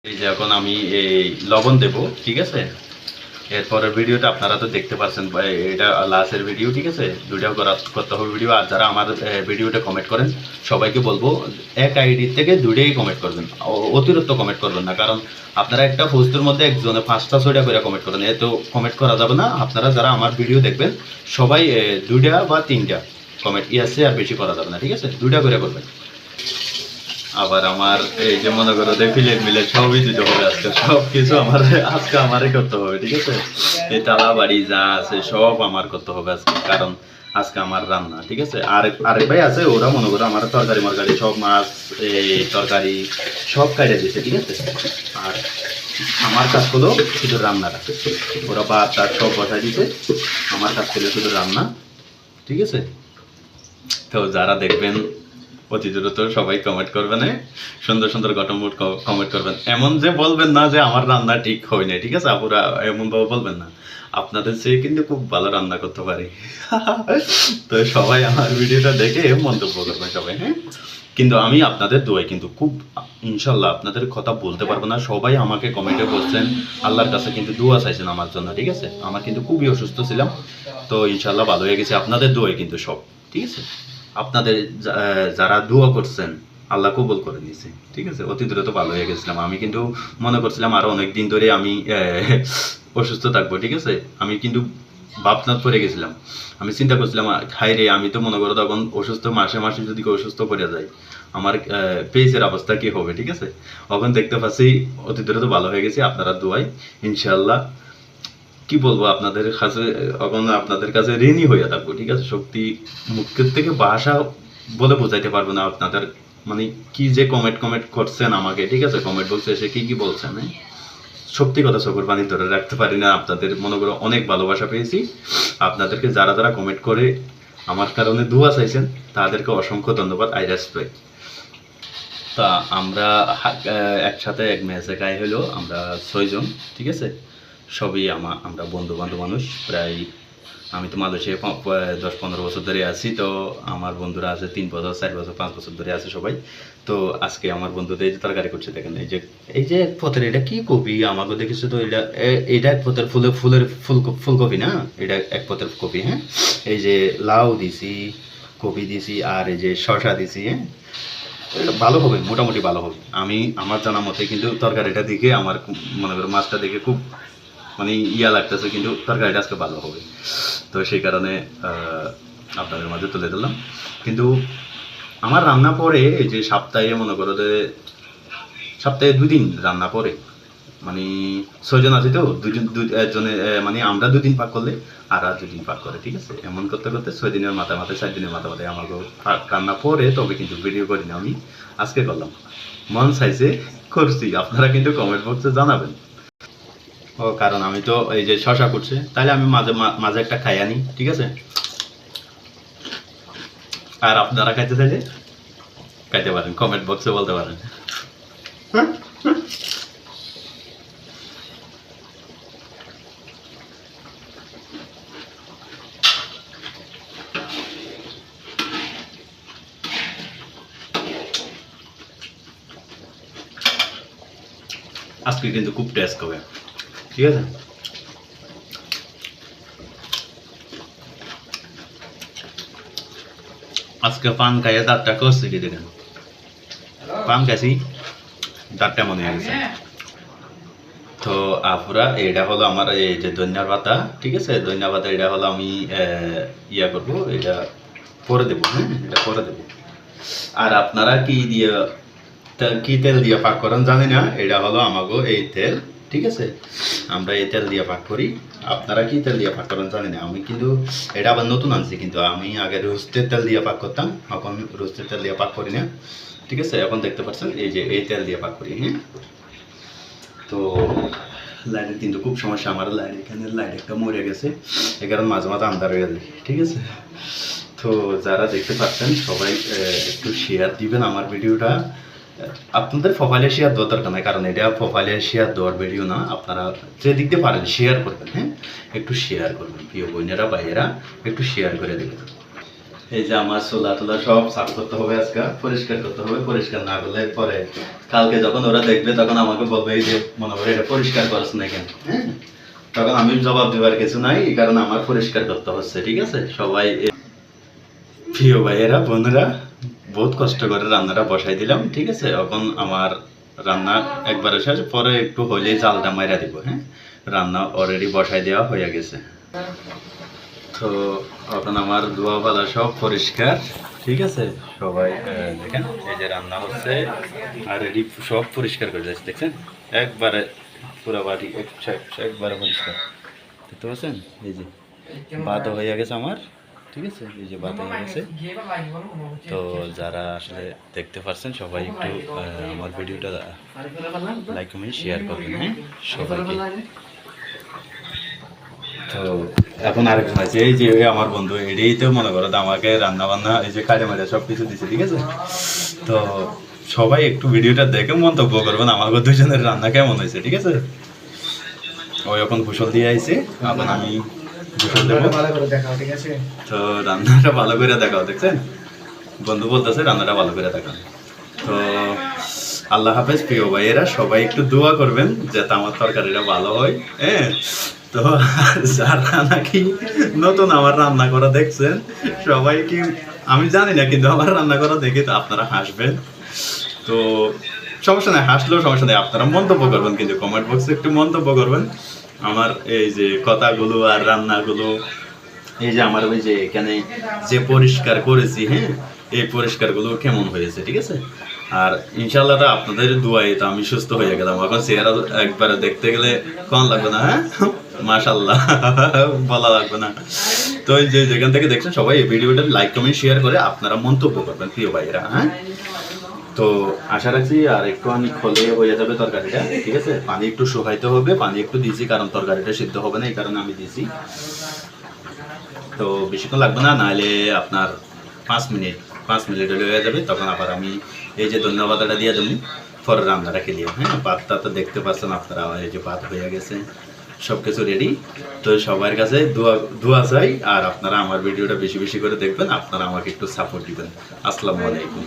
এই যে এখন আমি এই লবণ দেব, ঠিক আছে। এরপরের ভিডিওটা আপনারা তো দেখতে পাচ্ছেন, এটা লাস্টের ভিডিও, ঠিক আছে। দুইটাও করতে হবে ভিডিও। আর যারা আমার ভিডিওটা কমেন্ট করেন সবাইকে বলবো এক আইডি থেকে দুইটাই কমেন্ট করবেন, অতিরিক্ত কমেন্ট করবেন না। কারণ আপনারা একটা পোস্টের মধ্যে একজনে 5টা 6টা করে কমেন্ট করেন, এত কমেন্ট করা যাবে না। আপনারা যারা আমার ভিডিও দেখবেন সবাই 2টা বা 3টা কমেন্ট ইয়াসে, আর বেশি করা যাবে না, ঠিক আছে। 2টা করে করবেন। আবার আমার এই যে মনে করো ফিলেট মিলে সবই দিতে হবে আজকে, সব কিছু আমার আজকে আমারই করতে হবে, ঠিক আছে। এই তালা বাড়ি যা আছে সব আমার করতে হবে আজকে, কারণ আজকে আমার রান্না, ঠিক আছে। আরেক ভাই আছে, ওরা মনে করো আমার তরকারি মরকারি সব মাছ এই তরকারি সব কাটে দিচ্ছে, ঠিক আছে। আর আমার কাজ হলো শুধু রান্নাটা, ওরা ভাত টাত সব বসাই দিতে, আমার কাজ হলো শুধু রান্না, ঠিক আছে। তো যারা দেখবেন অতি দ্রুত সবাই কমেন্ট করবেন, সুন্দর সুন্দর গঠনমূলক কমেন্ট করবেন। এমন যে বলবেন না যে আমার রান্না ঠিক হয় না, ঠিক আছে আপুরা, এমনভাবে বলবেন না। আপনাদের চেয়ে কিন্তু খুব ভালো রান্না করতে পারি। তো সবাই আমার ভিডিওটা দেখে মন্তব্য করবেন সবাই, হ্যাঁ। কিন্তু আমি আপনাদের দোয়াই কিন্তু খুব, ইনশাল্লাহ আপনাদের কথা বলতে পারবো না। সবাই আমাকে কমেন্টে বলছেন, আল্লাহর কাছে কিন্তু দোয়া চাইছেন আমার জন্য, ঠিক আছে। আমার কিন্তু খুবই অসুস্থ ছিলাম, তো ইনশাল্লাহ ভালো হয়ে গেছে। আপনাদের দোয়াই কিন্তু সব, ঠিক আছে। আপনাদের যারা দোয়া করছেন আল্লাহ কবুল করে নিয়েছে, ঠিক আছে। অতি দ্রুত ভালো হয়ে গেছিলাম। আমি কিন্তু মনে করছিলাম আরো অনেক দিন ধরে আমি অসুস্থ থাকবো, ঠিক আছে। আমি কিন্তু ভাবনাত পড়ে গেছিলাম। আমি চিন্তা করছিলাম, হাই রে, আমি তো মনে করো তখন অসুস্থ, মাসে মাসে যদি অসুস্থ করে যায় আমার পেজের অবস্থা কি হবে, ঠিক আছে। তখন দেখতে পাচ্ছি অতি দ্রুত ভালো হয়ে গেছে আপনারা দোয়াই, ইনশাল্লাহ। কি বলবো আপনাদের কাছে, এখন আপনাদের কাছে ঋণী হয়ে থাকবো, ঠিক আছে। সত্যি মুখের থেকে ভাষা বলে বোঝাইতে পারবো না আপনাদের, মানে কি যে কমেন্ট করছেন আমাকে, ঠিক আছে। কমেন্ট বলছে এসে কি বলছেন, সত্যি কথা চোখের পানি ধরে রাখতে পারি না। আপনাদের মনে করো অনেক ভালোবাসা পেয়েছি। আপনাদেরকে যারা যারা কমেন্ট করে আমার কারণে দোয়া চাইছেন তাদেরকে অসংখ্য ধন্যবাদ, আই রেসপেক্ট। তা আমরা একসাথে এক ম্যাচে গায়ে হলো আমরা 6 জন, ঠিক আছে। সবই আমরা বন্ধু বান্ধব মানুষ। প্রায় আমি তো মালয়েশিয়ায় 10-15 বছর ধরে আছি। তো আমার বন্ধুরা আছে 3 বছর 4 বছর 5 বছর ধরে আছে সবাই। তো আজকে আমার বন্ধুদের এই যে তরকারি করছে দেখেন, এই যে এক পথের এটা কি কপি আমাকে দেখেছো তো, এটা এক পথের ফুলকপি না, এটা এক পথের কপি, হ্যাঁ। এই যে লাউ দিছি, কপি দিছি, আর এই যে শসা দিছি, হ্যাঁ। এটা ভালো হবে, মোটামুটি ভালো হবে। আমি আমার জানা মতে কিন্তু তরকারিটা দেখে আমার মনে করো মাছটা দেখে খুব মানে লাগতেছে, কিন্তু তরকারিটা আজকে ভালো হবে। তো সেই কারণে আপনাদের মাঝে তুলে দিলাম। কিন্তু আমার রান্না পরে এই যে সপ্তাহে মনে করো যে সপ্তাহে 2 দিন রান্না পরে, মানে 6 জন আছে তো, একজনে মানে আমরা 2 দিন পাক করলে আর 2 দিন পাক করে, ঠিক আছে। এমন করতে করতে 6 দিনের মাথায় 4 দিনের মাথায় আমাকে রান্না পরে তবে কিন্তু ভিডিও করি না, আমি আজকে করলাম, মন চাইছে করছি। আপনারা কিন্তু কমেন্ট বক্সে জানাবেন। ও কারণ আমি তো এই যে শশা করছে, তাহলে আমি মাঝে মাঝে একটা খাই আনি, ঠিক আছে। আর আপনারা খাইতে চাইলে খাইতে পারেন, কমেন্ট বক্সে বলতে পারেন। আজকে কিন্তু খুব টেস্ট হবে, ঠিক আছে। আজকে পান খাইয়ে দাঁতটা করছে কি দেখেন, পান খাইছি দাঁতটা মনে হয়ে গেছে। তো আপুরা, এটা হলো আমার এই যে ধনিয়ার পাতা, ঠিক আছে। ধনিয়া পাতা এটা হলো আমি ইয়া করবো, এটা পরে দেবো, হ্যাঁ, এটা পরে দেবো। আর আপনারা কি দিয়ে কি তেল দিয়ে পাক করেন জানি না, এটা হলো আমাগো এই তেল, ঠিক আছে। আমরা এই তেল দিয়ে পাক করি। আপনারা কি তেল দিয়ে পাক করেন জানি না। আমি কিন্তু এটা আবার নতুন আনছি, কিন্তু আমি আগে রোস্টের তেল দিয়ে পাক করতাম, এখন রোস্টের তেল দিয়ে পাক করি না, ঠিক আছে। এখন দেখতে পাচ্ছেন এই যে এই তেল দিয়ে পাক করি, হ্যাঁ। তো লাইটের কিন্তু খুব সমস্যা, আমার লাইট এখানে লাইট একটা মরে গেছে, এ কারণে মাঝে মাঝে আন্ধার হয়ে যায়, ঠিক আছে। তো যারা দেখতে পাচ্ছেন সবাই একটু শেয়ার দিবেন আমার ভিডিওটা। আপনাদের প্রোফাইলে শেয়ার দেওয়ার দরকার নাই, কারণ এটা প্রোফাইলে শেয়ার দেওয়ার ভিডিও না। আপনারা যে দিতে পারেন শেয়ার করবেন, হ্যাঁ, একটু শেয়ার করবেন, প্রিয় বোনেরা ভাইয়েরা একটু শেয়ার করে দেবেন। এই যে আমার চোলা টোলা সব সাফ করতে হবে, আজকে পরিষ্কার করতে হবে। পরিষ্কার না করলে পরে কালকে যখন ওরা দেখবে তখন আমাকে বলবে এই যে মনে করে এটা পরিষ্কার করছ না কেন, হ্যাঁ? তখন আমি জবাব দেওয়ার কিছু নাই, এই কারণে আমার পরিষ্কার করতে হচ্ছে, ঠিক আছে? সবাই প্রিয় ভাইয়েরা বোনেরা, বহুত কষ্ট করে রান্নাটা বসাই দিলাম, ঠিক আছে? এখন আমার রান্না একবারে শেষ, পরে একটু হলেই জালটা মাইরা দিব, হ্যাঁ? রান্না অলরেডি বসাই দেওয়া হয়ে গেছে। তো এখন আমার ধোয়া পালা সব পরিষ্কার, ঠিক আছে? সবাই দেখেন এই যে রান্না হচ্ছে আর রেডি, সব পরিষ্কার করে যাচ্ছে, দেখছেন? একবারে পুরো বাড়ি একবারে পরিষ্কার, দেখতে পাচ্ছেন? এই যে ভাত হয়ে গেছে আমার, ঠিক আছে? এই যে ভাত হয়ে গেছে। তো যারা আসলে দেখতে পারছেন সবাই একটু আমার ভিডিওটা লাইক কমেন্ট শেয়ার করবেন, হ্যাঁ সবাইকে। তো এখন আরেকজন আছে, এই যে আমার বন্ধু, এটাই তো মনে করো আমাকে রান্না বান্না এই যে কাজে মাঝে সব কিছু দিচ্ছে, ঠিক আছে? তো সবাই একটু ভিডিওটা দেখে মন্তব্য করবেন আমাকে দুজনের রান্না কেমন হয়েছে, ঠিক আছে? ওই এখন কুশল দিয়ে আইছে, এখন আমি কুশল দেবো। তো রান্নাটা ভালো করে দেখাও, দেখছেন? বন্ধু বলতেছে রান্নাটা ভালো করে দেখাও। তো আল্লাহ হাফেজ প্রিয় ভাইয়েরা, সবাই একটু দোয়া করবেন যাতে আমার তরকারিটা ভালো হয়, হ্যাঁ? তো যারা নাকি নতুন আমার রান্না করা দেখছেন সবাই কি, আমি জানি না, কিন্তু আমার রান্না করা দেখে তো আপনারা হাসবেন। তো সমস্যা নেই, হাসলেও সমস্যা নেই, আপনারা মন্তব্য করবেন, কিন্তু কমেন্ট বক্সে একটু মন্তব্য করবেন আমার এই যে কথাগুলো আর রান্নাগুলো, এই যে আমার ওই যে এখানে যে পরিষ্কার করেছি, হ্যাঁ, এই পরিষ্কারগুলো কেমন হয়েছে, ঠিক আছে? আর ইনশাল্লাহ আপনাদের দোয়ায় তো আমি সুস্থ হয়ে গেলাম। এখন চেহারা একবারে দেখতে গেলে কেমন লাগবে না, হ্যাঁ? মাশাআল্লাহ বলা লাগবে না। তো এই যে যেখান থেকে দেখছেন সবাই এই ভিডিওটা লাইক কমেন্ট শেয়ার করে আপনারা মন্তব্য করবেন প্রিয় ভাইয়েরা, হ্যাঁ? তো আশা রাখছি আর একটু আমি খোলে হয়ে যাবে তরকারিটা, ঠিক আছে? পানি একটু শুকাইতে হবে, পানি একটু দিয়েছি কারণ তরকারিটা সিদ্ধ হবে না, এই কারণে আমি দিয়েছি। তো বেশিক্ষণ লাগবে না, নাহলে আপনার 5 মিনিট হলে হয়ে যাবে। তখন আবার আমি এই যে ধন্যবাদটা দিয়ে দেবো, পরে রান্নাটা খেলিয়ে, হ্যাঁ? ভাতটা তো দেখতে পাচ্ছেন আপনারা, এই যে ভাত হয়ে গেছে, সব কিছু রেডি। তো সবার কাছে দোয়া চাই, আর আপনারা আমার ভিডিওটা বেশি বেশি করে দেখবেন, আপনারা আমাকে একটু সাপোর্ট দিবেন। আসসালামু আলাইকুম।